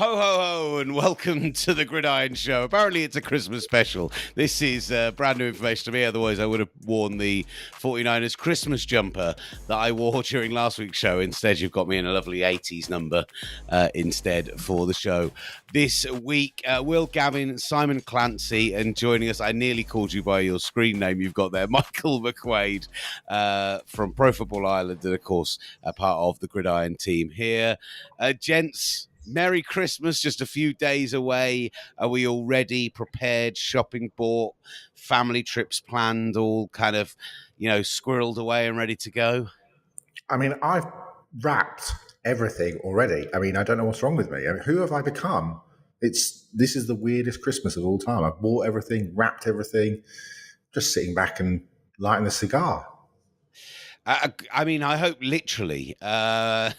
Ho, ho, ho, and welcome to the Gridiron Show. Apparently, it's a Christmas special. This is brand new information to me. Otherwise, I would have worn the 49ers Christmas jumper that I wore during last week's show. Instead, you've got me in a lovely 80s number instead for the show. This week, Will Gavin, Simon Clancy, and joining us, I nearly called you by your screen name you've got there, Michael McQuaid from Pro Football Ireland, and of course, a part of the Gridiron team here. Gents, Merry Christmas, just a few days away. Are we all ready, prepared, shopping bought, family trips planned, all kind of, squirreled away and ready to go? I mean, I've wrapped everything already. I mean, I don't know what's wrong with me. I mean, who have I become? This is the weirdest Christmas of all time. I've bought everything, wrapped everything, just sitting back and lighting a cigar. I mean, I hope literally that's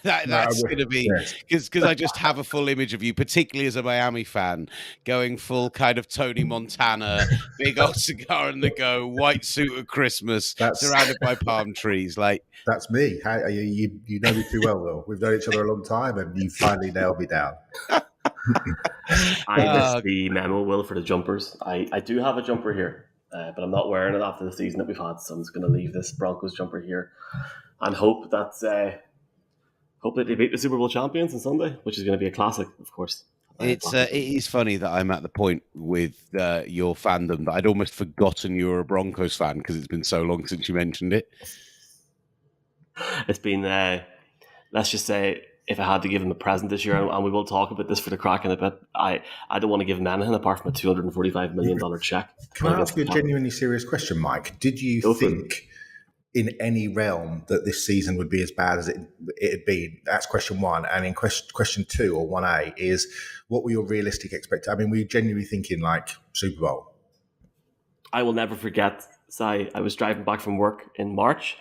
going to be, because I just have a full image of you, particularly as a Miami fan, going full kind of Tony Montana, big old cigar on the go, white suit at Christmas, surrounded by palm trees. That's me. You know me too well, Will. We've known each other a long time, and you finally nailed me down. I missed the memo, Will, for the jumpers. I do have a jumper here. But I'm not wearing it after the season that we've had, so I'm just going to leave this Broncos jumper here and hope that they beat the Super Bowl champions on Sunday, which is going to be a classic, of course. It is funny that I'm at the point with your fandom that I'd almost forgotten you were a Broncos fan because it's been so long since you mentioned it. It's been, let's just say, if I had to give him a present this year, and we will talk about this for the crack in a bit, I don't want to give him anything apart from a $245 million check. Can I ask you a genuinely serious question, Mike? Did you think in any realm that this season would be as bad as it had been? That's question one. And in question two, or 1A, is what were your realistic expectations? I mean, were you genuinely thinking like Super Bowl? I will never forget, I was driving back from work in March.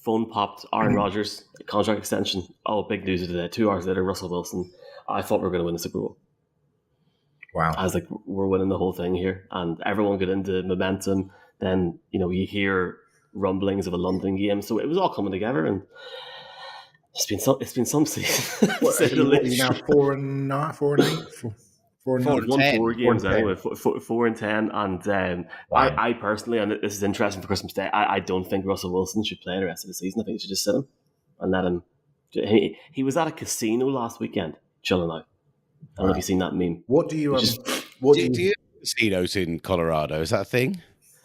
Phone popped, Aaron Rodgers, contract extension. Oh, big news today. 2 hours later, Russell Wilson. I thought we were going to win the Super Bowl. Wow. I was like, we're winning the whole thing here. And everyone got into momentum. Then, you hear rumblings of a London game. So it was all coming together. And it's been some season. What, are you now 4-9, 4-8? 4 games anyway, 4-10, and wow. I personally, and this is interesting for Christmas Day, I don't think Russell Wilson should play the rest of the season. I think you should just sit him and let him. He was at a casino last weekend, chilling out. I don't know if you've seen that meme. What do you do you have casinos in Colorado? Is that a thing?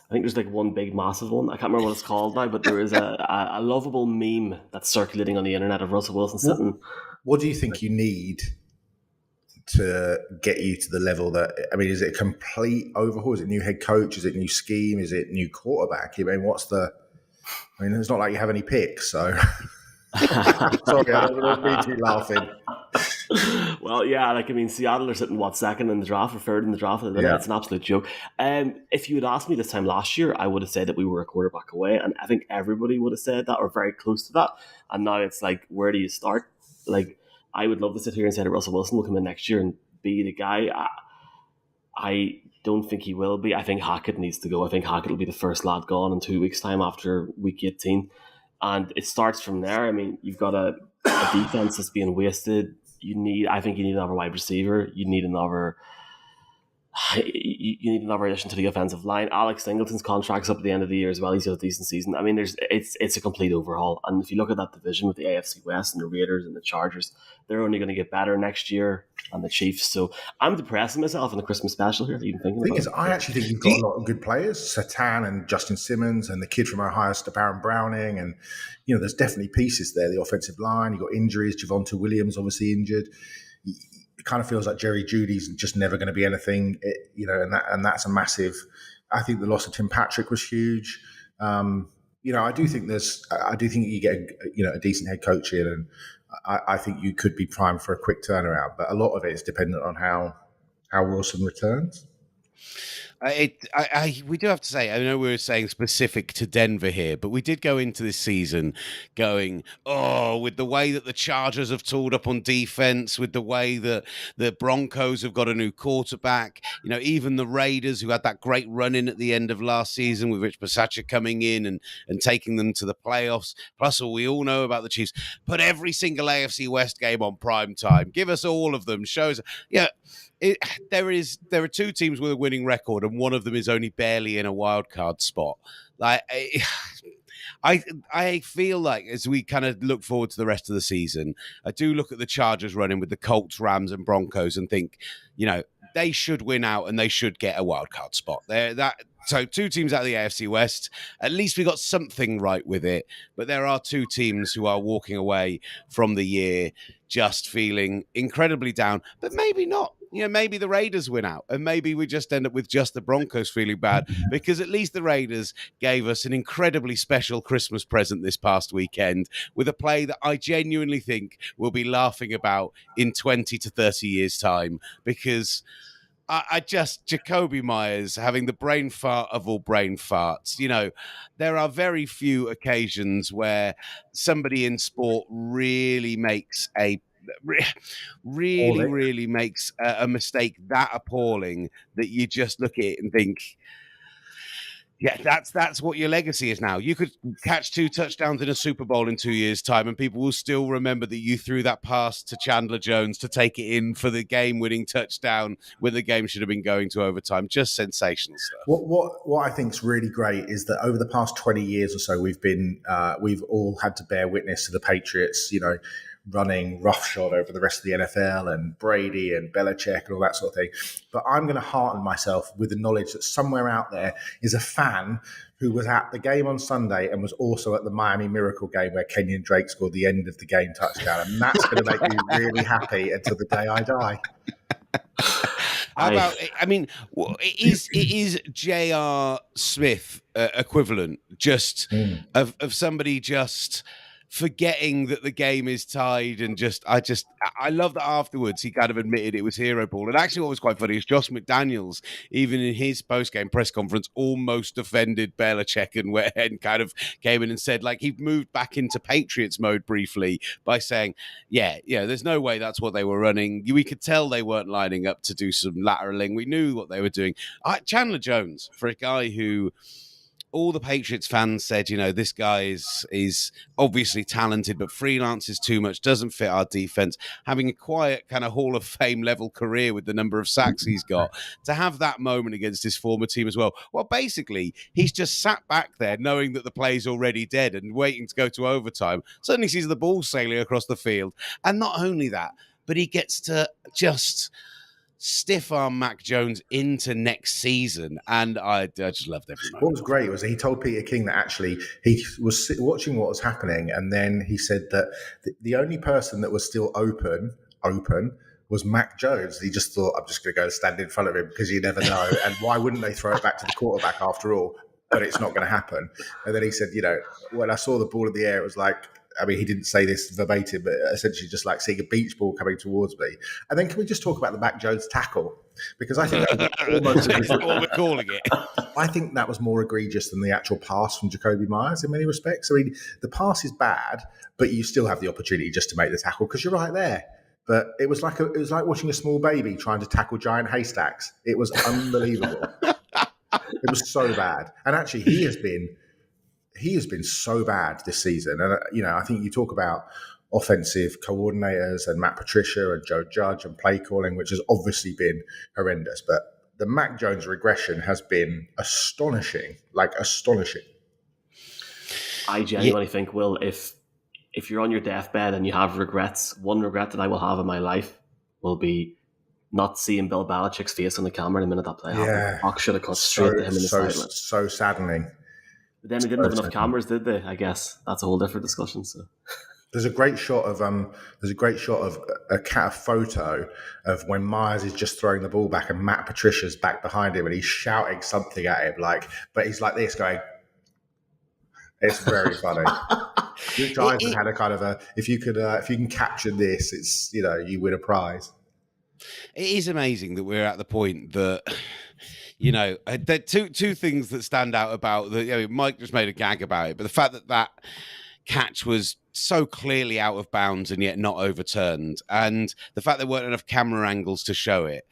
I think there's like one big massive one. I can't remember what it's called now, but there is a lovable meme that's circulating on the internet of Russell Wilson sitting. What do you think you need to get you to the level that, I mean, is it a complete overhaul? Is it new head coach? Is it new scheme? Is it new quarterback? I mean, it's not like you have any picks, so. Sorry, I don't mean to be laughing. Well, yeah, Seattle are sitting, second in the draft or third in the draft? Yeah. It's an absolute joke. If you had asked me this time last year, I would have said that we were a quarterback away, and I think everybody would have said that or very close to that. And now it's like, where do you start? I would love to sit here and say that Russell Wilson will come in next year and be the guy. I don't think he will be. I think Hackett needs to go. I think Hackett will be the first lad gone in 2 weeks' time after week 18. And it starts from there. I mean, you've got a defense that's being wasted. I think you need another wide receiver. You need another addition to the offensive line. Alex Singleton's contract's up at the end of the year as well. He's got a decent season. I mean, it's a complete overhaul. And if you look at that division with the AFC West and the Raiders and the Chargers, they're only going to get better next year, and the Chiefs. So I'm depressing myself in the Christmas special here, even thinking about it. I actually think you've got a lot of good players. Satan and Justin Simmons and the kid from Ohio State, Baron Browning. And, there's definitely pieces there. The offensive line, you've got injuries. Javonte Williams obviously injured. It kind of feels like Jerry Jeudy's just never going to be anything, and that's a massive. I think the loss of Tim Patrick was huge. I do think you get a decent head coach in, and I think you could be primed for a quick turnaround. But a lot of it is dependent on how Wilson returns. We do have to say, I know we were saying specific to Denver here, but we did go into this season going, with the way that the Chargers have tooled up on defense, with the way that the Broncos have got a new quarterback, even the Raiders, who had that great run in at the end of last season with Rich Bisaccia coming in and taking them to the playoffs. Plus, all we all know about the Chiefs. Put every single AFC West game on prime time. Give us all of them. Shows, there are two teams with a winning record, and one of them is only barely in a wild card spot. Like, I feel like as we kind of look forward to the rest of the season, I do look at the Chargers running with the Colts, Rams, and Broncos, and think, they should win out and they should get a wild card spot. So two teams out of the AFC West. At least we got something right with it. But there are two teams who are walking away from the year just feeling incredibly down. But maybe not. Maybe the Raiders win out, and maybe we just end up with just the Broncos feeling bad, because at least the Raiders gave us an incredibly special Christmas present this past weekend with a play that I genuinely think we'll be laughing about in 20 to 30 years' time, because Jacoby Myers having the brain fart of all brain farts. There are very few occasions where somebody in sport really makes a mistake that appalling that you just look at it and think, yeah, that's what your legacy is now. You could catch 2 touchdowns in a Super Bowl in 2 years' time, and people will still remember that you threw that pass to Chandler Jones to take it in for the game-winning touchdown when the game should have been going to overtime. Just sensational stuff. What I think is really great is that over the past 20 years or so, we've all had to bear witness to the Patriots, running roughshod over the rest of the NFL and Brady and Belichick and all that sort of thing. But I'm going to hearten myself with the knowledge that somewhere out there is a fan who was at the game on Sunday and was also at the Miami Miracle game where Kenyon Drake scored the end of the game touchdown. And that's going to make me really happy until the day I die. How about, it is J.R. Smith equivalent just of somebody just forgetting that the game is tied, and I love that afterwards he kind of admitted it was hero ball. And actually what was quite funny is Josh McDaniels, even in his post-game press conference, almost offended Belichick and kind of came in and said, like, he moved back into Patriots mode briefly by saying, there's no way that's what they were running. We could tell they weren't lining up to do some lateraling. We knew what they were doing. Chandler Jones, for a guy who all the Patriots fans said, this guy is obviously talented, but freelances too much, doesn't fit our defense, having a quiet kind of Hall of Fame level career with the number of sacks he's got, to have that moment against his former team as well. Well, basically, he's just sat back there knowing that the play's already dead and waiting to go to overtime. Suddenly sees the ball sailing across the field. And not only that, but he gets to just stiff arm Mac Jones into next season, and I just loved every moment. What was great was he told Peter King that actually he was watching what was happening, and then he said that the only person that was still open was Mac Jones. He just thought, I'm just going to go stand in front of him because you never know, and why wouldn't they throw it back to the quarterback after all? But it's not going to happen. And then he said, when I saw the ball in the air, it was like, he didn't say this verbatim, but essentially just like seeing a beach ball coming towards me. And then can we just talk about the Mac Jones tackle? Because I think that was almost that's what we're calling it. I think that was more egregious than the actual pass from Jacoby Myers in many respects. The pass is bad, but you still have the opportunity just to make the tackle because you're right there. But it was like watching a small baby trying to tackle giant haystacks. It was unbelievable. It was so bad. And actually, he has been so bad this season. And, I think you talk about offensive coordinators and Matt Patricia and Joe Judge and play calling, which has obviously been horrendous. But the Mac Jones regression has been astonishing, I genuinely think, Will, if you're on your deathbed and you have regrets, one regret that I will have in my life will be not seeing Bill Belichick's face on the camera in the minute that play happened. Hawk should have cut straight to him in the sideline. So saddening. But then they didn't have enough cameras, did they? I guess that's a whole different discussion. So there's a great shot of a photo of when Myers is just throwing the ball back and Matt Patricia's back behind him and he's shouting something at him, but he's like this going. It's very funny. Rich Eisen had a kind of if you can capture this, it's you win a prize. It is amazing that we're at the point that There are two things that stand out about Mike just made a gag about it, but the fact that catch was so clearly out of bounds and yet not overturned, and the fact there weren't enough camera angles to show it.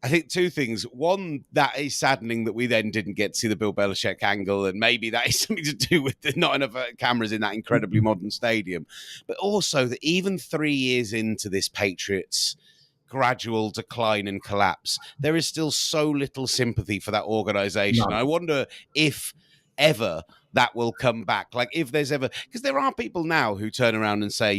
I think two things. One, that is saddening that we then didn't get to see the Bill Belichick angle, and maybe that is something to do with not enough cameras in that incredibly modern stadium. But also that even 3 years into this Patriots gradual decline and collapse, there is still so little sympathy for that organization. No. I wonder if ever that will come back. Like if there's ever, because there are people now who turn around and say,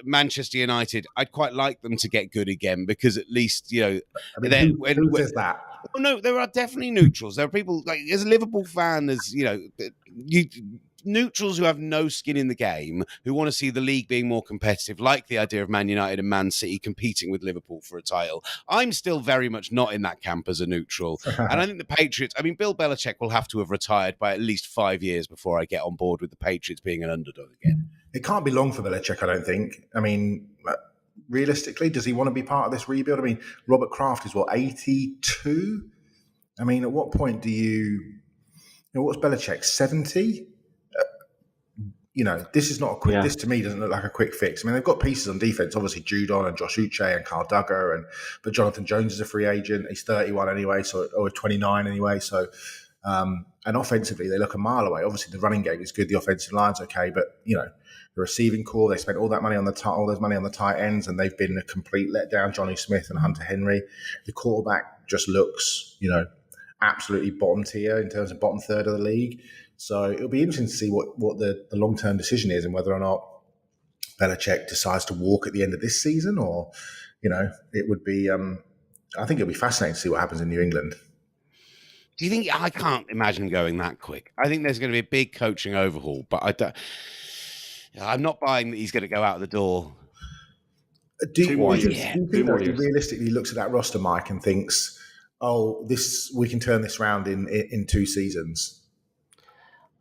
Manchester United, I'd quite like them to get good again because at least, who says that? Oh, no, there are definitely neutrals. There are people like as a Liverpool fan, as neutrals who have no skin in the game, who want to see the league being more competitive, like the idea of Man United and Man City competing with Liverpool for a title. I'm still very much not in that camp as a neutral. And I think the Patriots, Bill Belichick will have to have retired by at least 5 years before I get on board with the Patriots being an underdog again. It can't be long for Belichick, I don't think. Realistically, does he want to be part of this rebuild? Robert Kraft is 82? At what point do what's Belichick, 70? This is not a quick. Yeah. This to me doesn't look like a quick fix. They've got pieces on defense, obviously Judon and Josh Uche and Carl Duggar, but Jonathan Jones is a free agent. He's 31 anyway, or 29 anyway. So, and offensively, they look a mile away. Obviously, the running game is good. The offensive line's okay, but the receiving core, they spent all those money on the tight ends, and they've been a complete letdown. Johnny Smith and Hunter Henry. The quarterback just looks, absolutely bottom tier in terms of bottom third of the league. So it'll be interesting to see what the long-term decision is and whether or not Belichick decides to walk at the end of this season or, it would be, I think it'll be fascinating to see what happens in New England. Do you think, I can't imagine him going that quick. I think there's going to be a big coaching overhaul, but I'm not buying that he's going to go out the door. Do you think that he realistically looks at that roster, Mike, and thinks, we can turn this around in 2 seasons?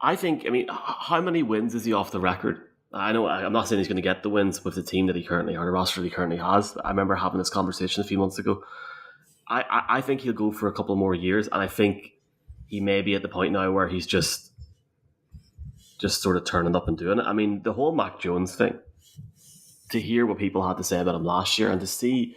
I think, how many wins is he off the record? I know I'm not saying he's going to get the wins with the team that he currently, or the roster that he currently has. I remember having this conversation a few months ago. I think he'll go for a couple more years, and I think he may be at the point now where he's just sort of turning up and doing it. The whole Mac Jones thing, to hear what people had to say about him last year and to see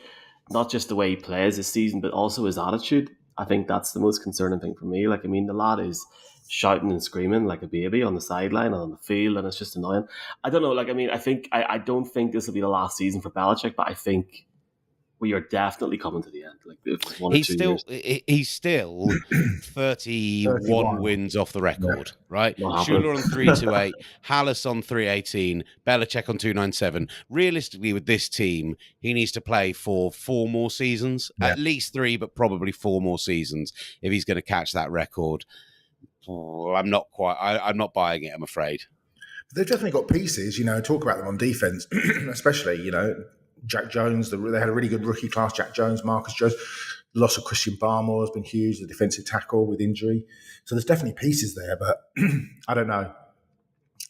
not just the way he plays this season, but also his attitude, I think that's the most concerning thing for me. The lad is shouting and screaming like a baby on the sideline and on the field, and it's just annoying. I don't know. I don't think this will be the last season for Belichick, but I think we are definitely coming to the end. He's still 31 wins off the record, right? Shula on 328, Hallis on 318, Belichick on 297. Realistically, with this team, he needs to play for 4 more seasons, at least 3, but probably 4 more seasons if he's going to catch that record. I'm not buying it, I'm afraid. They've definitely got pieces, talk about them on defense, especially, Jack Jones. They had a really good rookie class, Jack Jones, Marcus Jones. The loss of Christian Barmore has been huge, the defensive tackle with injury. So there's definitely pieces there, but I don't know.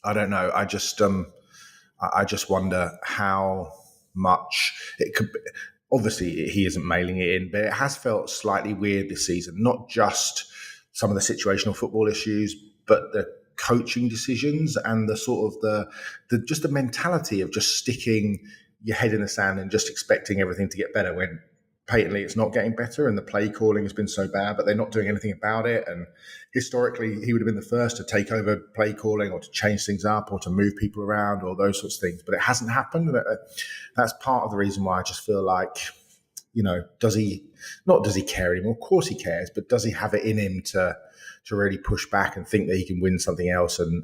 I just wonder how much it could be. Obviously, he isn't mailing it in, but it has felt slightly weird this season, not just some of the situational football issues, but the coaching decisions and the sort of the mentality of just sticking your head in the sand and just expecting everything to get better when patently it's not getting better, and the play calling has been so bad, but they're not doing anything about it. And historically, he would have been the first to take over play calling or to change things up or to move people around or those sorts of things, but it hasn't happened. That's part of the reason why I just feel like, does he care anymore? Of course he cares, but does he have it in him to really push back and think that he can win something else and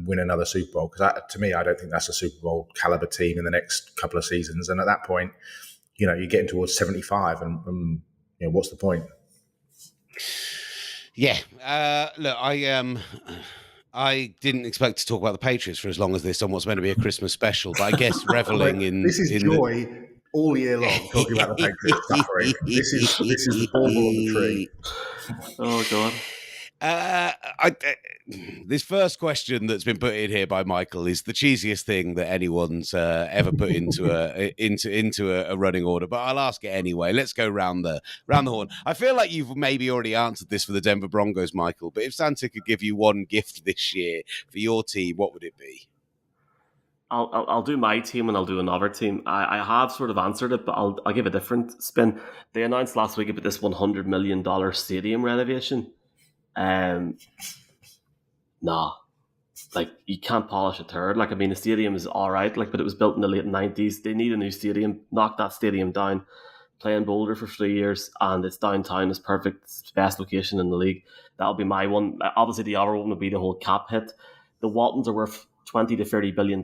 win another Super Bowl? Because to me, I don't think that's a Super Bowl caliber team in the next couple of seasons. And at that point, you're getting towards 75, and what's the point? Yeah, look, I didn't expect to talk about the Patriots for as long as this on what's meant to be a Christmas special, but I guess reveling in this is joy. All year long, talking about the Patriots suffering. This is the bauble on the tree. Oh, God. This first question that's been put in here by Michael is the cheesiest thing that anyone's ever put into a running order, but I'll ask it anyway. Let's go round the horn. I feel like you've maybe already answered this for the Denver Broncos, Michael, but if Santa could give you one gift this year for your team, what would it be? I'll do my team and I'll do another team. I have sort of answered it, but I'll give a different spin. They announced last week about this $100 million stadium renovation. Nah, like you can't polish a turd. Like, I mean, the stadium is all right, like, but it was built in the late 90s. They need a new stadium. Knock that stadium down. Play in Boulder for 3 years, and it's downtown. It's perfect. It's the best location in the league. That'll be my one. Obviously, the other one would be the whole cap hit. The Waltons are worth $20 to $30 billion.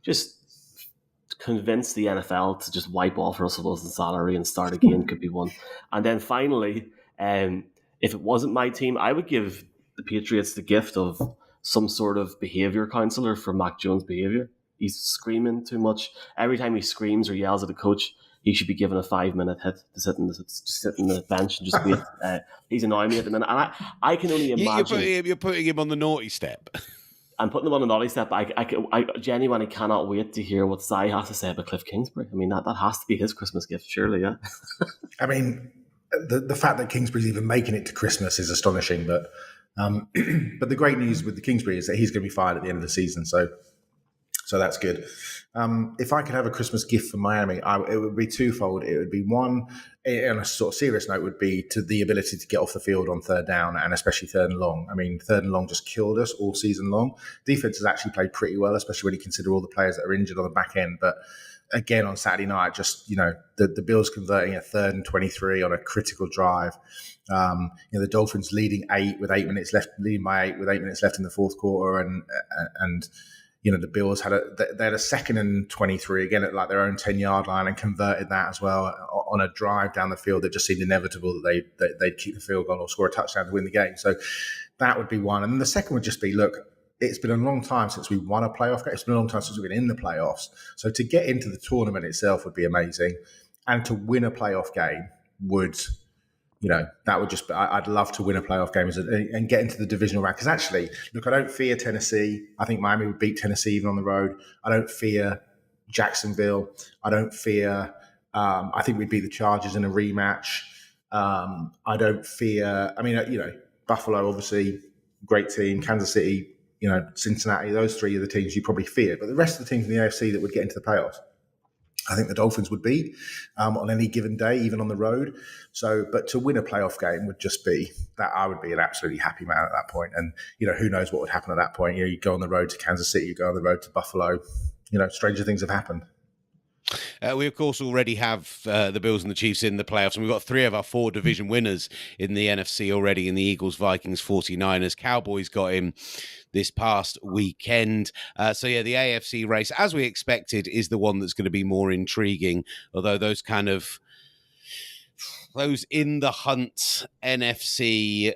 Just convince the NFL to just wipe off Russell Wilson's salary and start again could be one. And then finally, if it wasn't my team, I would give the Patriots the gift of some sort of behavior counselor for Mac Jones' behavior. He's screaming too much. Every time he screams or yells at a coach, he should be given a 5-minute hit to sit in the bench and just wait. He's annoying me at the minute. And I can only imagine. You're putting him on the naughty step. I'm putting them on a naughty step. I genuinely cannot wait to hear what Cy has to say about Cliff Kingsbury. I mean, that has to be his Christmas gift, surely, yeah? I mean, the fact that Kingsbury's even making it to Christmas is astonishing. But the great news with the Kingsbury is that he's going to be fired at the end of the season. So that's good. If I could have a Christmas gift for Miami, it would be twofold. It would be one, on a sort of serious note, would be to the ability to get off the field on third down and especially third and long. I mean, third and long just killed us all season long. Defense has actually played pretty well, especially when you consider all the players that are injured on the back end. But again, on Saturday night, just, the Bills converting a 3rd and 23 on a critical drive. The Dolphins leading by 8 with 8 minutes left in the fourth quarter, and the Bills had a 2nd and 23 again at like their own 10-yard line and converted that as well on a drive down the field that just seemed inevitable that they'd keep the field goal or score a touchdown to win the game. So that would be one. And then the second would just be, look, it's been a long time since we won a playoff game. It's been a long time since we've been in the playoffs. So to get into the tournament itself would be amazing. And to win a playoff game would... that would just be, I'd love to win a playoff game and get into the divisional round. Because actually, look, I don't fear Tennessee. I think Miami would beat Tennessee even on the road. I don't fear Jacksonville. I don't fear, I think we'd beat the Chargers in a rematch. I don't fear, Buffalo, obviously, great team. Kansas City, Cincinnati, those three are the teams you probably fear. But the rest of the teams in the AFC that would get into the playoffs, I think the Dolphins would beat on any given day, even on the road. So, but to win a playoff game would just be that I would be an absolutely happy man at that point. And, who knows what would happen at that point. You go on the road to Kansas City, you go on the road to Buffalo. Stranger things have happened. We, of course, already have the Bills and the Chiefs in the playoffs, and we've got 3 of our 4 division winners in the NFC already in the Eagles, Vikings, 49ers. Cowboys got in this past weekend. The AFC race, as we expected, is the one that's going to be more intriguing, although those in the hunt NFC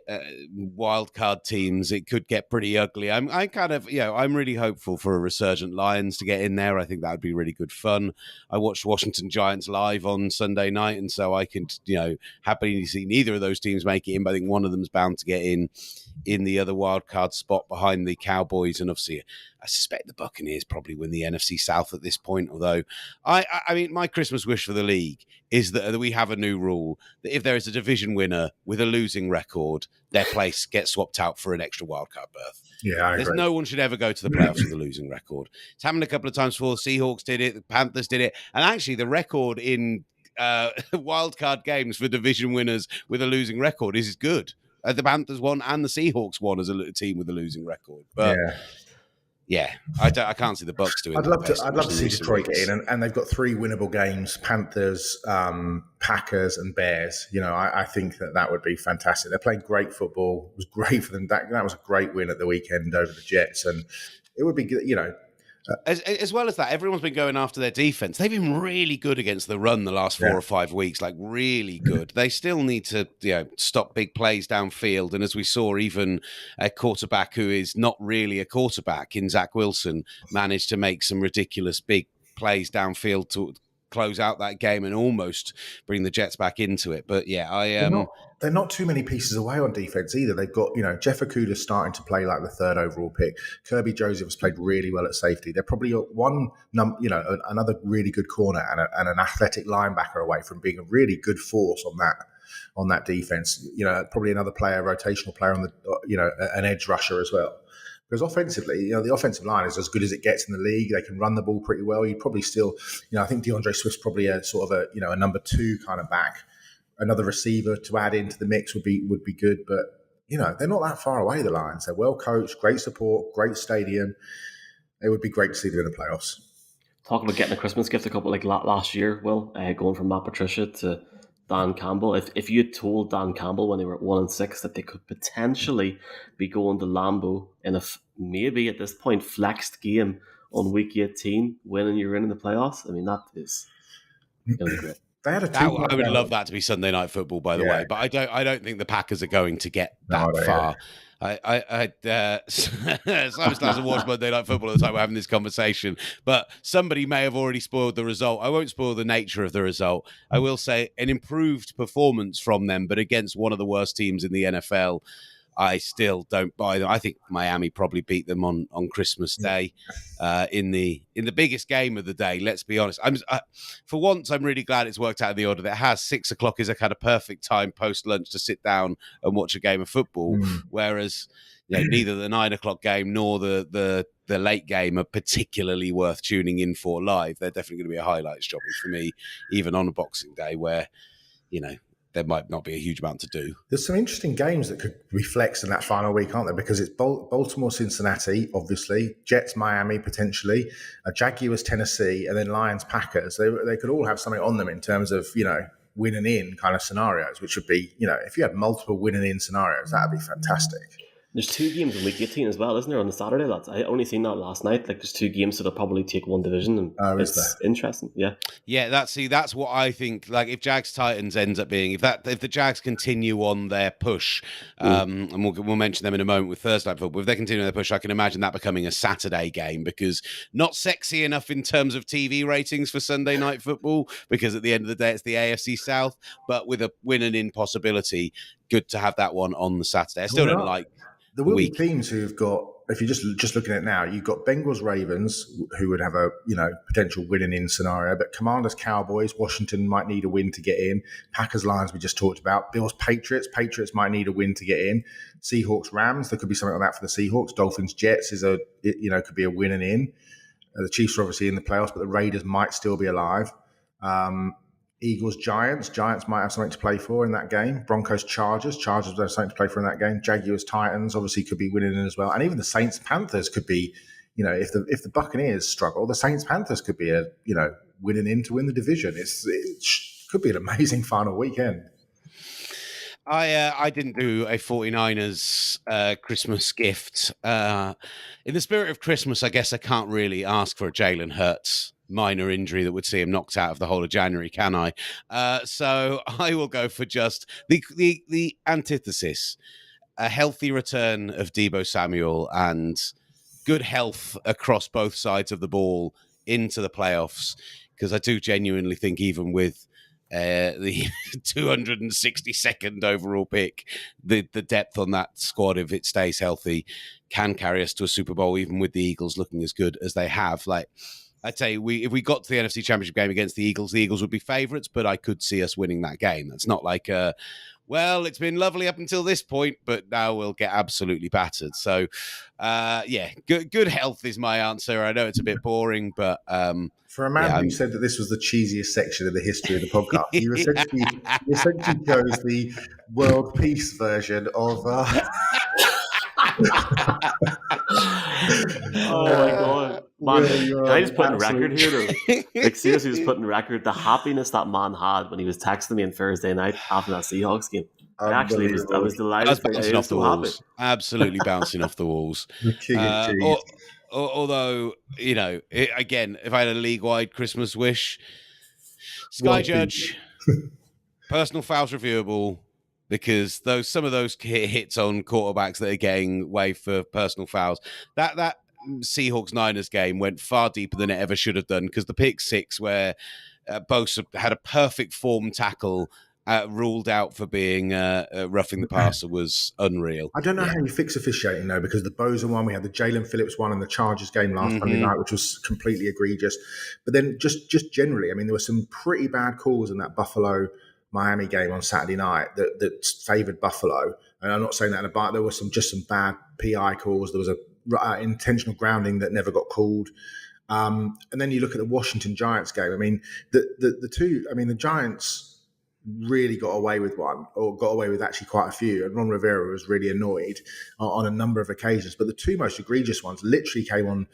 wildcard teams, it could get pretty ugly. I'm really hopeful for a resurgent Lions to get in there. I think that would be really good fun. I watched Washington Giants live on Sunday night, and so I can, happily see neither of those teams make it in, but I think one of them's bound to get in the other wildcard spot behind the Cowboys, and obviously I suspect the Buccaneers probably win the NFC South at this point, although I mean, my Christmas wish for the league is that we have a new rule that if there is a division winner with a losing record, their place gets swapped out for an extra wildcard berth. Yeah, I agree. No one should ever go to the playoffs with a losing record. It's happened a couple of times before. The Seahawks did it, the Panthers did it, and actually the record in wildcard games for division winners with a losing record is good. The Panthers won and the Seahawks won as a team with a losing record. But I can't see the Bucs doing. I'd love to see Detroit get in, and they've got 3 winnable games: Panthers, Packers, and Bears. I think that would be fantastic. They're playing great football. It was great for them. That was a great win at the weekend over the Jets, and it would be good. As well as that, everyone's been going after their defense. They've been really good against the run the last 4 or 5 weeks, like really good. They still need to stop big plays downfield. And as we saw, even a quarterback who is not really a quarterback in Zach Wilson managed to make some ridiculous big plays downfield close out that game and almost bring the Jets back into it. But yeah, they're not too many pieces away on defense either. They've got, Jeff Okuda starting to play like the third overall pick. Kirby Joseph has played really well at safety. They're probably another really good corner and an athletic linebacker away from being a really good force on that defense. Probably another player, rotational player on the, an edge rusher as well. Because offensively, the offensive line is as good as it gets in the league. They can run the ball pretty well. You'd probably still, I think DeAndre Swift's probably a sort of a number 2 kind of back. Another receiver to add into the mix would be good. But, they're not that far away, the Lions. They're well coached, great support, great stadium. It would be great to see them in the playoffs. Talking about getting a Christmas gift, a couple like last year, Will, going from Matt Patricia to Dan Campbell. If you had told Dan Campbell when they were at 1-6 that they could potentially be going to Lambeau in a maybe at this point flexed game on week 18, winning you're in the playoffs, I mean that is going to be great. I would love that to be Sunday Night Football, by the way, but I don't think the Packers are going to get that far. Simon hasn't watched Monday Night Football at the time we're having this conversation, but somebody may have already spoiled the result. I won't spoil the nature of the result. I will say an improved performance from them, but against one of the worst teams in the NFL. I still don't buy them. I think Miami probably beat them on Christmas Day in the biggest game of the day. Let's be honest. For once, I'm really glad it's worked out in the order that it has. 6 o'clock is a kind of perfect time post lunch to sit down and watch a game of football. Whereas neither the 9 o'clock game nor the late game are particularly worth tuning in for live. They're definitely going to be a highlights job for me, even on a Boxing Day where there might not be a huge amount to do. There's some interesting games that could be flexed in that final week, aren't there? Because it's Baltimore, Cincinnati, obviously, Jets, Miami, potentially, Jaguars, Tennessee, and then Lions, Packers. They could all have something on them in terms of, winning in kind of scenarios, which would be, if you had multiple winning in scenarios, that would be fantastic. There's 2 games in week 18 as well, isn't there, on the Saturday, lads? I only seen that last night. Like, there's 2 games, so they'll probably take one division. And it's interesting, yeah. Yeah, that's what I think. Like, if Jags Titans ends up being, if the Jags continue on their push, and we'll mention them in a moment with Thursday Night Football, if they continue their push, I can imagine that becoming a Saturday game because not sexy enough in terms of TV ratings for Sunday Night Football, because at the end of the day, it's the AFC South, but with a winning in possibility, good to have that one on the Saturday. I still don't like. There will be teams who've got, if you're just looking at it now, you've got Bengals, Ravens, who would have a potential winning in scenario, but Commanders, Cowboys, Washington might need a win to get in. Packers, Lions, we just talked about. Bills, Patriots might need a win to get in. Seahawks, Rams, there could be something like that for the Seahawks. Dolphins, Jets could be a winning in. The Chiefs are obviously in the playoffs, but the Raiders might still be alive. Eagles, Giants might have something to play for in that game. Broncos, Chargers have something to play for in that game. Jaguars, Titans obviously could be winning in as well. And even the Saints, Panthers could be, if the Buccaneers struggle, the Saints, Panthers could be winning in to win the division. It could be an amazing final weekend. I didn't do a 49ers Christmas gift. In the spirit of Christmas, I guess I can't really ask for a Jalen Hurts minor injury that would see him knocked out of the whole of January, can I? So I will go for just the antithesis, a healthy return of Deebo Samuel and good health across both sides of the ball into the playoffs, because I do genuinely think even with the 262nd overall pick, the depth on that squad, if it stays healthy, can carry us to a Super Bowl, even with the Eagles looking as good as they have. Like, I'd say if we got to the NFC Championship game against the Eagles would be favourites, but I could see us winning that game. That's not like, it's been lovely up until this point, but now we'll get absolutely battered. So, good health is my answer. I know it's a bit boring, but... For a man who said that this was the cheesiest section of the history of the podcast, you essentially chose the world peace version of... Oh my god, man! Can I just put in a record here, though? Like, seriously, just putting a record. The happiness that man had when he was texting me on Thursday night after that Seahawks game. I was delighted. I was bouncing off the walls. Absolutely bouncing off the walls. The king of cheese. Although, again, if I had a league-wide Christmas wish, Sky Judge, personal fouls reviewable. Because some of those hits on quarterbacks that are getting waived for personal fouls, that Seahawks-Niners game went far deeper than it ever should have done, because the pick six where both had a perfect form tackle. Ruled out for being roughing the passer was unreal. I don't know how you fix officiating though, because the Bosa one, we had the Jalen Phillips one, and the Chargers game last Monday night, which was completely egregious. But then just generally, I mean, there were some pretty bad calls in that Buffalo Miami game on Saturday night that favoured Buffalo. And I'm not saying that in a bite. There were some bad PI calls. There was a intentional grounding that never got called. And then you look at the Washington Giants game. I mean, the two. I mean, the Giants really got away with one, or got away with actually quite a few. And Ron Rivera was really annoyed on a number of occasions. But the two most egregious ones literally came on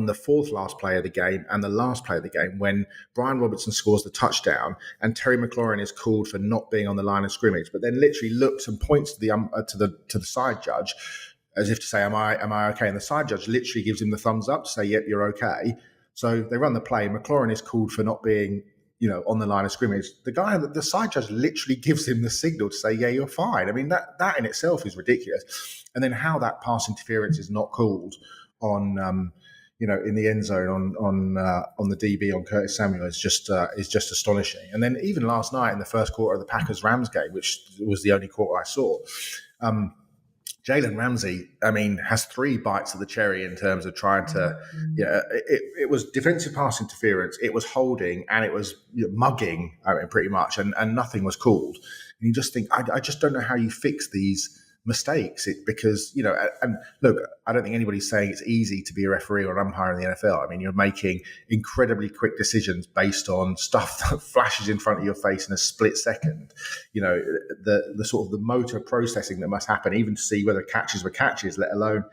the fourth last play of the game and the last play of the game, when Brian Robinson scores the touchdown and Terry McLaurin is called for not being on the line of scrimmage, but then literally looks and points to the side judge as if to say, am I okay? And the side judge literally gives him the thumbs up to say, yep, you're okay. So they run the play. McLaurin is called for not being on the line of scrimmage. The side judge literally gives him the signal to say, yeah, you're fine. I mean, that in itself is ridiculous. And then how that pass interference is not called on, in the end zone on the DB on Curtis Samuel is just astonishing. And then even last night in the first quarter of the Packers-Rams game, which was the only quarter I saw, Jalen Ramsey, I mean, has 3 bites of the cherry in terms of trying to, it was defensive pass interference, it was holding, and it was mugging, I mean, pretty much, and nothing was called. And you just think, I just don't know how you fix these mistakes, because and look, I don't think anybody's saying it's easy to be a referee or an umpire in the NFL. I mean, you're making incredibly quick decisions based on stuff that flashes in front of your face in a split second. The sort of the motor processing that must happen even to see whether catches were catches, let alone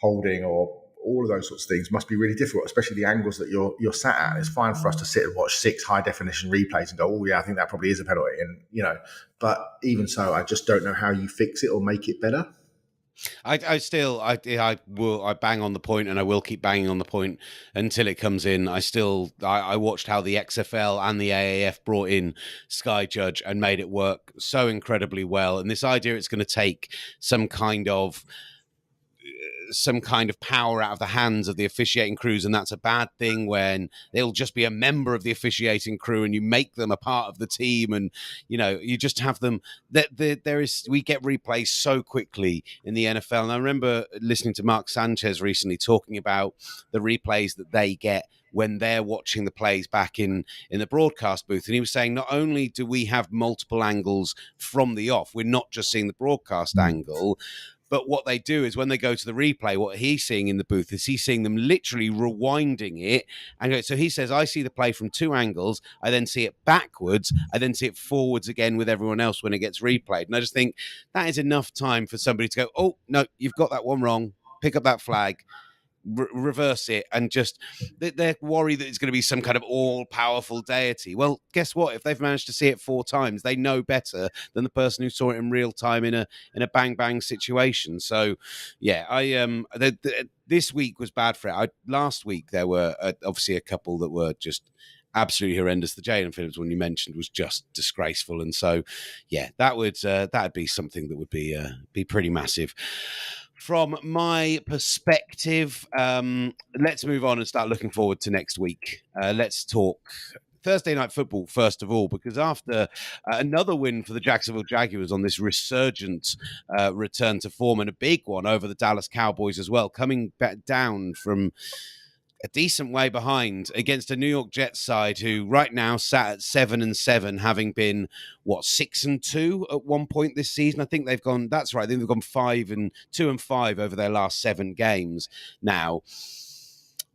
holding, or all of those sorts of things must be really difficult, especially the angles that you're sat at. It's fine for us to sit and watch 6 high definition replays and go, oh yeah, I think that probably is a penalty, and but even so, I just don't know how you fix it or make it better. I bang on the point, and I will keep banging on the point until it comes in. I watched how the XFL and the AAF brought in Sky Judge and made it work so incredibly well. And this idea it's going to take some kind of power out of the hands of the officiating crews, and that's a bad thing when they'll just be a member of the officiating crew and you make them a part of the team, and you just have them we get replays so quickly in the NFL. And I remember listening to Mark Sanchez recently talking about the replays that they get when they're watching the plays back in the broadcast booth. And he was saying, not only do we have multiple angles from the off, we're not just seeing the broadcast angle, but what they do is when they go to the replay, what he's seeing in the booth is he's seeing them literally rewinding it. And so he says, I see the play from 2 angles. I then see it backwards. I then see it forwards again with everyone else when it gets replayed. And I just think that is enough time for somebody to go, oh, no, you've got that one wrong. Pick up that flag. Reverse it, and just they're worried that it's going to be some kind of all-powerful deity. Well, guess what? If they've managed to see it 4 times, they know better than the person who saw it in real time in a bang situation. So, yeah, this week was bad for it. Last week there were obviously a couple that were just absolutely horrendous. The Jalen Phillips one you mentioned was just disgraceful, and so yeah, that'd be something that would be pretty massive. From my perspective, let's move on and start looking forward to next week. Let's talk Thursday Night Football, first of all, because after another win for the Jacksonville Jaguars on this resurgent return to form, and a big one over the Dallas Cowboys as well, coming back down from a decent way behind against a New York Jets side who right now sat at 7-7, having been 6-2 at one point this season. I think they've gone. That's right. I think they've gone 2-5 over their last 7 games. Now,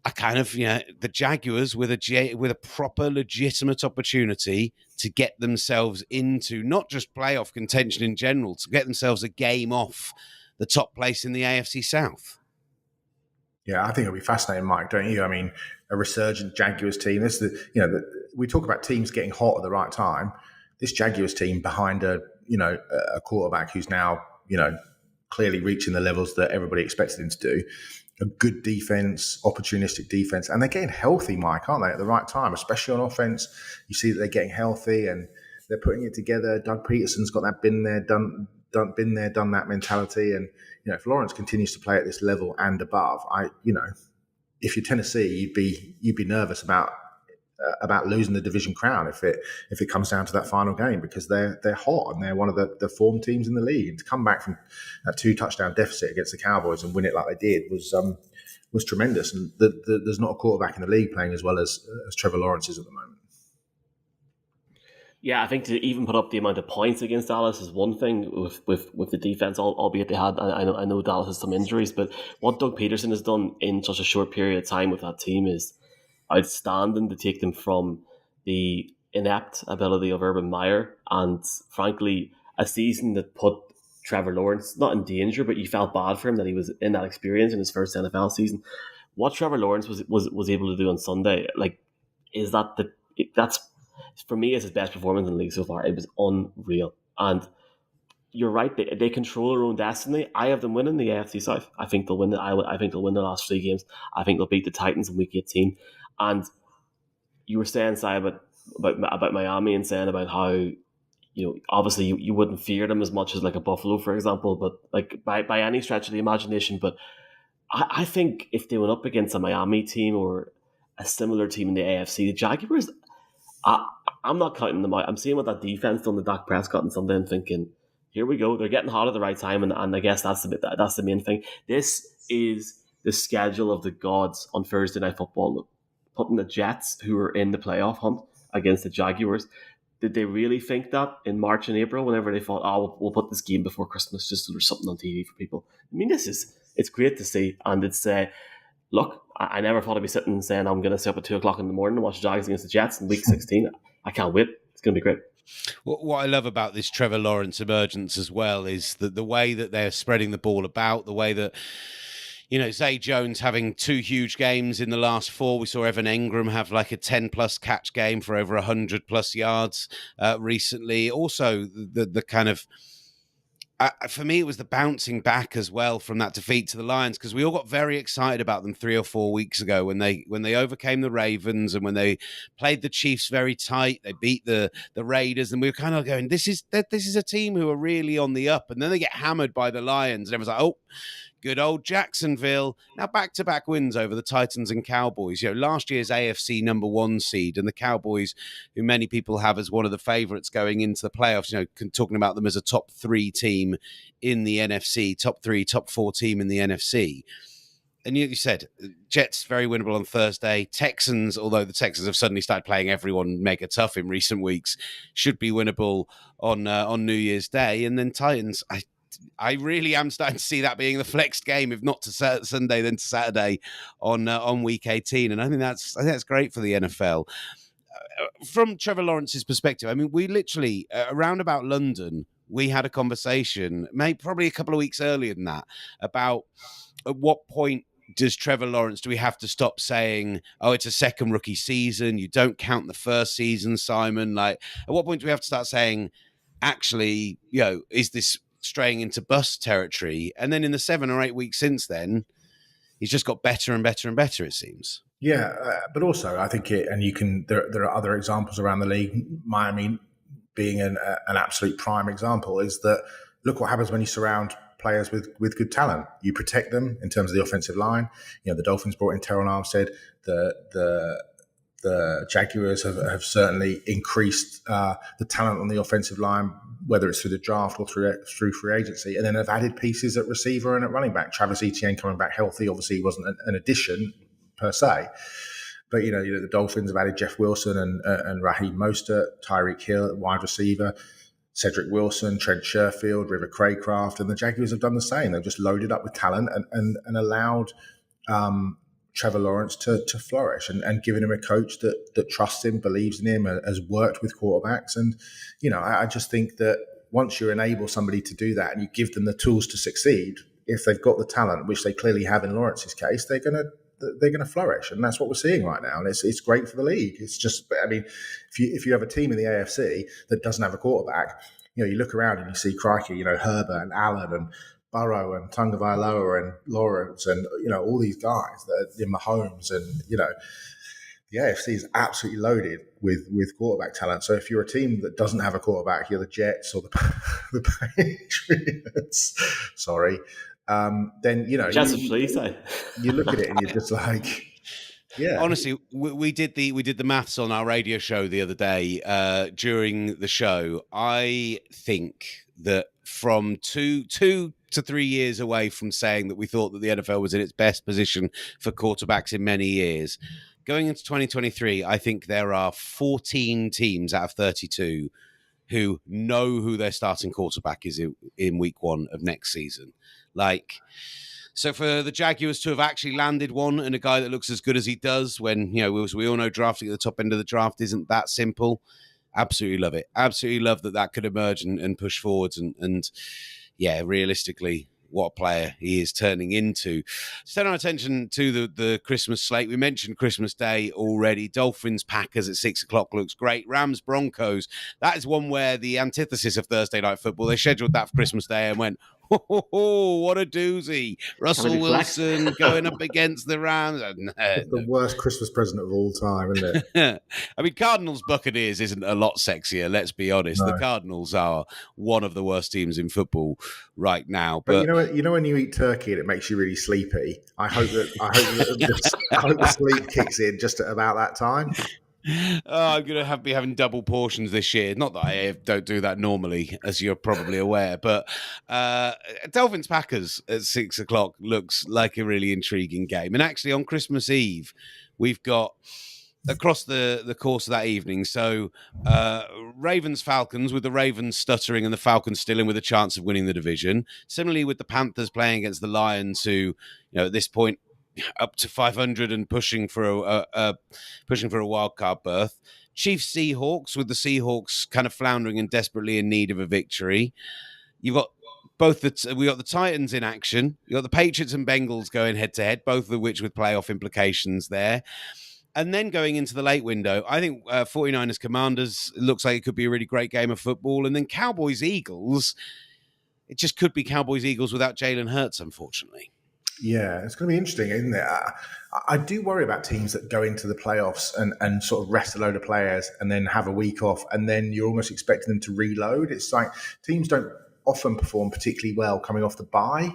I kind of the Jaguars with a proper legitimate opportunity to get themselves into not just playoff contention in general, to get themselves a game off the top place in the AFC South. Yeah, I think it'll be fascinating, Mike, don't you? I mean, a resurgent Jaguars team. This is we talk about teams getting hot at the right time. This Jaguars team behind a quarterback who's now, clearly reaching the levels that everybody expected him to do. A good defense, opportunistic defense, and they're getting healthy, Mike, aren't they? At the right time, especially on offense. You see that they're getting healthy and they're putting it together. Doug Peterson's got that been there, done that mentality, and if Lawrence continues to play at this level and above, if you're Tennessee, you'd be nervous about about losing the division crown if it comes down to that final game, because they're hot and they're one of the form teams in the league. And to come back from that 2-touchdown deficit against the Cowboys and win it like they did was tremendous. And there's not a quarterback in the league playing as well as Trevor Lawrence is at the moment. Yeah, I think to even put up the amount of points against Dallas is one thing with the defense, albeit they had, I know Dallas has some injuries, but what Doug Peterson has done in such a short period of time with that team is outstanding, to take them from the inept ability of Urban Meyer and, frankly, a season that put Trevor Lawrence not in danger, but you felt bad for him that he was in that experience in his first NFL season. What Trevor Lawrence was able to do on Sunday, that's for me is his best performance in the league so far. It was unreal, and you're right. They control their own destiny. I have them winning the AFC South. I think they'll win it. I think they'll win their last 3 games. I think they'll beat the Titans in Week 18. And you were saying, Si, about Miami, and saying about how, obviously you wouldn't fear them as much as like a Buffalo, for example, but like by any stretch of the imagination. But I think if they went up against a Miami team or a similar team in the AFC, the Jaguars, I'm not counting them out. I'm seeing what that defense done to Dak Prescott on Sunday and thinking, here we go. They're getting hot at the right time, and I guess that's the main thing. This is the schedule of the gods on Thursday Night Football, putting the Jets, who are in the playoff hunt, against the Jaguars. Did they really think that in March and April, whenever they thought, we'll put this game before Christmas just so there's something on TV for people? I mean, it's great to see, and it's look, I never thought I'd be sitting saying I'm going to sit up at 2 o'clock in the morning and watch the Jags against the Jets in Week 16. I can't wait. It's going to be great. What I love about this Trevor Lawrence emergence as well is that the way that they're spreading the ball about, the way that, Zay Jones having 2 huge games in the last 4. We saw Evan Engram have like a 10-plus catch game for over 100-plus yards recently. Also, the kind of... for me, it was the bouncing back as well from that defeat to the Lions, because we all got very excited about them 3 or 4 weeks ago when they overcame the Ravens and when they played the Chiefs very tight. They beat the Raiders, and we were kind of going, this is a team who are really on the up. And then they get hammered by the Lions, and everyone's like, oh, good old Jacksonville. Now back-to-back wins over the Titans and Cowboys. Last year's AFC number 1 seed, and the Cowboys, who many people have as one of the favourites going into the playoffs, talking about them as a top 3 team in the NFC, top 3, top 4 team in the NFC. And you said, Jets, very winnable on Thursday. Texans, although the Texans have suddenly started playing everyone mega tough in recent weeks, should be winnable on New Year's Day. And then Titans, I really am starting to see that being the flexed game, if not to Sunday, then to Saturday on Week 18. And I think that's great for the NFL. From Trevor Lawrence's perspective, I mean, we literally, around about London, we had a conversation, maybe probably a couple of weeks earlier than that, about at what point do we have to stop saying, oh, it's a second rookie season, you don't count the first season, Simon? Like, at what point do we have to start saying, actually, is this straying into bust territory? And then in the 7 or 8 weeks since then, he's just got better and better and better, it seems. Yeah, but also I think there are other examples around the league, Miami being an absolute prime example, is that look what happens when you surround players with good talent. You protect them in terms of the offensive line. The Dolphins brought in Terrell Armstead. The Jaguars have certainly increased the talent on the offensive line, whether it's through the draft or through free agency, and then have added pieces at receiver and at running back. Travis Etienne coming back healthy, obviously he wasn't an addition per se, but the Dolphins have added Jeff Wilson and Raheem Mostert, Tyreek Hill at wide receiver, Cedric Wilson, Trent Sherfield, River Craycraft, and the Jaguars have done the same. They've just loaded up with talent and allowed Trevor Lawrence to flourish and given him a coach that trusts him, believes in him, has worked with quarterbacks. And, I just think that once you enable somebody to do that and you give them the tools to succeed, if they've got the talent, which they clearly have in Lawrence's case, they're going to flourish. And that's what we're seeing right now. And it's great for the league. It's just, I mean, if you have a team in the AFC that doesn't have a quarterback, you look around and you see, crikey, Herbert and Allen and Burrow and Tagovailoa and Lawrence and, all these guys that are in Mahomes, and, the AFC is absolutely loaded with quarterback talent. So if you're a team that doesn't have a quarterback, you're the Jets or the Patriots, sorry, then, Jets, please, you look at it and you're just like, Yeah. honestly, we did the maths on our radio show the other day during the show. I think that from two to 3 years away from saying that we thought that the NFL was in its best position for quarterbacks in many years, going into 2023, I think there are 14 teams out of 32 who know who their starting quarterback is in week one of next season. Like, so for the Jaguars to have actually landed one and a guy that looks as good as he does when, as we all know, drafting at the top end of the draft isn't that simple. Absolutely love it. Absolutely love that could emerge and push forwards. And yeah, realistically, what a player he is turning into. Let's turn our attention to the Christmas slate. We mentioned Christmas Day already. Dolphins, Packers at 6:00 looks great. Rams, Broncos. That is one where the antithesis of Thursday night football, they scheduled that for Christmas Day and went, oh, what a doozy. Russell Wilson going up against the Rams. It's the worst Christmas present of all time, isn't it? I mean, Cardinals Buccaneers isn't a lot sexier, let's be honest. No. The Cardinals are one of the worst teams in football right now. But you know when you eat turkey and it makes you really sleepy? I hope the sleep kicks in just at about that time. I'm going to be having double portions this year. Not that I don't do that normally, as you're probably aware, but Dolphins Packers at 6:00 looks like a really intriguing game. And actually on Christmas Eve, we've got across the course of that evening. So Ravens Falcons, with the Ravens stuttering and the Falcons still in with a chance of winning the division. Similarly with the Panthers playing against the Lions, who at this point up to 500 and pushing for a wild card berth. Chiefs Seahawks, with the Seahawks kind of floundering and desperately in need of a victory. You've got we got the Titans in action. You got the Patriots and Bengals going head to head, both of which with playoff implications there. And then going into the late window, I think 49ers Commanders looks like it could be a really great game of football. And then Cowboys Eagles, it just could be Cowboys Eagles without Jalen Hurts, unfortunately. Yeah, it's going to be interesting, isn't it? I do worry about teams that go into the playoffs and sort of rest a load of players and then have a week off, and then you're almost expecting them to reload. It's like teams don't often perform particularly well coming off the bye.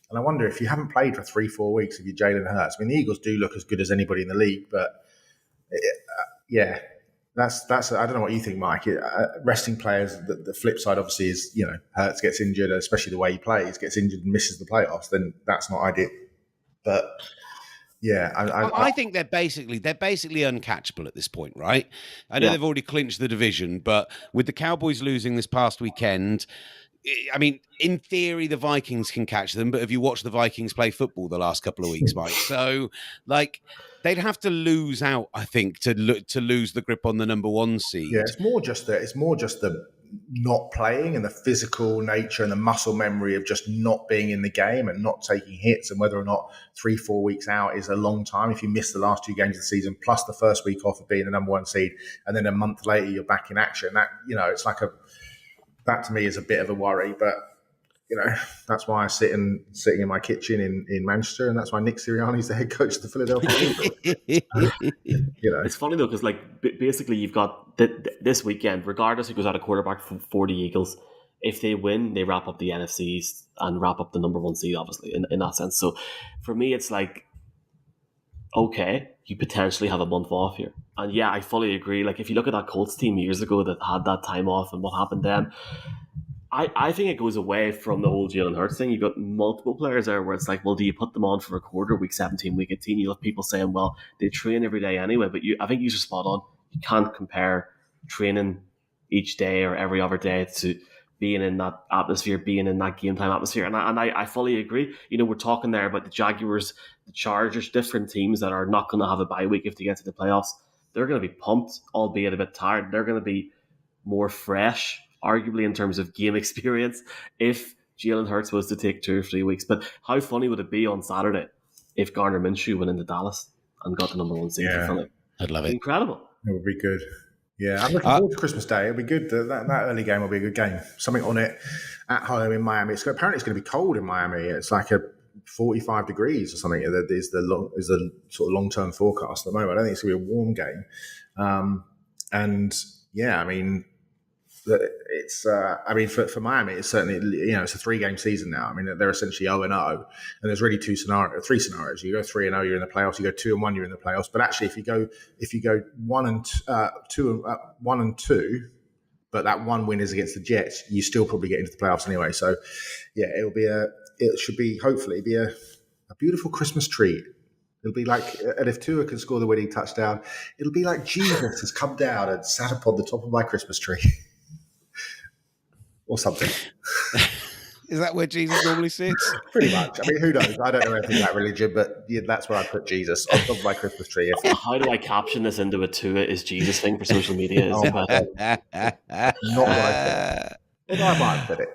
And I wonder if you haven't played for 3-4 weeks, if you're Jalen Hurts. I mean, the Eagles do look as good as anybody in the league, but yeah, that's. I don't know what you think, Mike. Resting players. The flip side, obviously, is Hurts gets injured, especially the way he plays, gets injured and misses the playoffs. Then that's not ideal. But yeah, I think they're basically uncatchable at this point, right? I know they've already clinched the division, but with the Cowboys losing this past weekend, I mean, in theory, the Vikings can catch them, but have you watched the Vikings play football the last couple of weeks, Mike? So, they'd have to lose out, I think, to lose the grip on the number one seed. Yeah, it's more just the not playing and the physical nature and the muscle memory of just not being in the game and not taking hits, and whether or not 3-4 weeks out is a long time if you miss the last 2 games of the season, plus the first week off of being the number one seed, and then a month later you're back in action. That it's like that to me is a bit of a worry, but that's why I sitting in my kitchen in Manchester, and that's why Nick Sirianni's the head coach of the Philadelphia Eagles. It's funny though, because basically you've got this weekend, regardless who goes out of quarterback for the Eagles, if they win, they wrap up the NFC East and wrap up the number one seed, obviously in that sense. So for me, it's like, okay, you potentially have a month off here. And yeah, I fully agree. If you look at that Colts team years ago that had that time off and what happened then, I think it goes away from the whole Jalen Hurts thing. You've got multiple players there where it's like, well, do you put them on for a quarter, week 17, week 18? You'll have people saying, well, they train every day anyway. But I think you're spot on. You can't compare training each day or every other day to being in that atmosphere, being in that game time atmosphere. And I fully agree. We're talking there about the Jaguars, the Chargers, different teams that are not going to have a bye week if they get to the playoffs. They're going to be pumped, albeit a bit tired. They're going to be more fresh, arguably, in terms of game experience, if Jalen Hurts was to take 2 or 3 weeks. But how funny would it be on Saturday if Gardner Minshew went into Dallas and got the number one seed for Philly? I'd love it. Incredible. It would be good. Yeah, I'm looking forward to Christmas Day. It'll be good. That early game will be a good game. Something on it at home in Miami. Apparently, it's going to be cold in Miami. It's like 45 degrees or something. Is the sort of long-term forecast at the moment. I don't think it's going to be a warm game. And yeah, I mean, it's. I mean, for Miami, it's certainly it's a 3-game season now. I mean, they're essentially 0-0, and there's really three scenarios. You go 3-0, you're in the playoffs. You go 2-1, you're in the playoffs. But actually, if you go 1-2, but that one win is against the Jets, you still probably get into the playoffs anyway. So, yeah, it should be hopefully be a beautiful Christmas treat. It'll be like, and if Tua can score the winning touchdown, it'll be like Jesus has come down and sat upon the top of my Christmas tree. Or something. Is that where Jesus normally sits? Pretty much. I mean, who knows? I don't know anything about religion, but yeah, that's where I put Jesus on top of my Christmas tree. How do I caption this into a Tua is Jesus thing for social media? Not what I said. If I might have said it.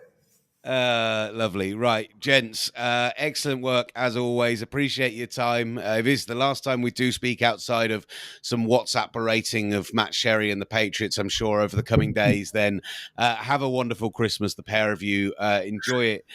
Lovely. Right, gents, excellent work as always. Appreciate your time. If it's the last time we do speak outside of some WhatsApp berating of Matt Sherry and the Patriots, I'm sure, over the coming days, then have a wonderful Christmas, the pair of you. Enjoy it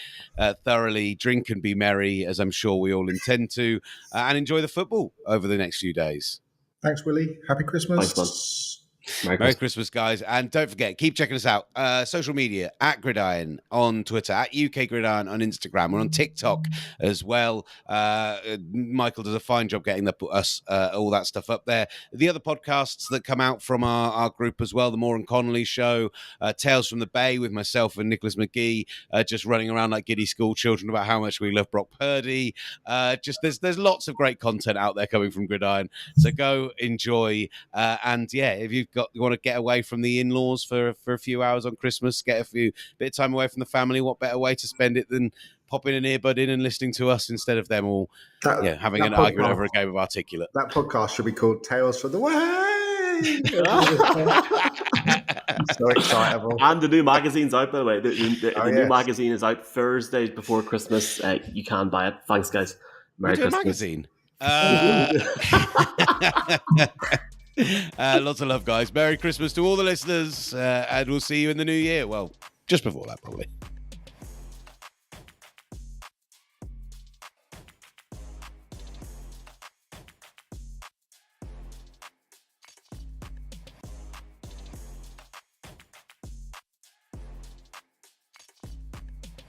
thoroughly, drink and be merry, as I'm sure we all intend to, and enjoy the football over the next few days. Thanks, Willie. Happy Christmas. Thanks, Merry Christmas, guys. And don't forget, keep checking us out. Social media, at Gridiron on Twitter, at UK Gridiron on Instagram. We're on TikTok as well. Michael does a fine job getting us all that stuff up there. The other podcasts that come out from our group as well, the Moore and Connolly Show, Tales from the Bay with myself and Nicholas McGee, just running around like giddy school children about how much we love Brock Purdy. There's lots of great content out there coming from Gridiron. So go enjoy. And yeah, if you want to get away from the in-laws for a few hours on Christmas, get a bit of time away from the family, what better way to spend it than popping an earbud in and listening to us instead of them all having an argument over a game of Articulate. That podcast should be called Tales from the Way. So excitable. And the new magazine's out, by the way. The new magazine is out Thursday before Christmas. You can buy it. Thanks, guys. Merry Christmas. Magazine. Lots of love, guys. Merry Christmas to all the listeners, and we'll see you in the new year. Well, just before that, probably.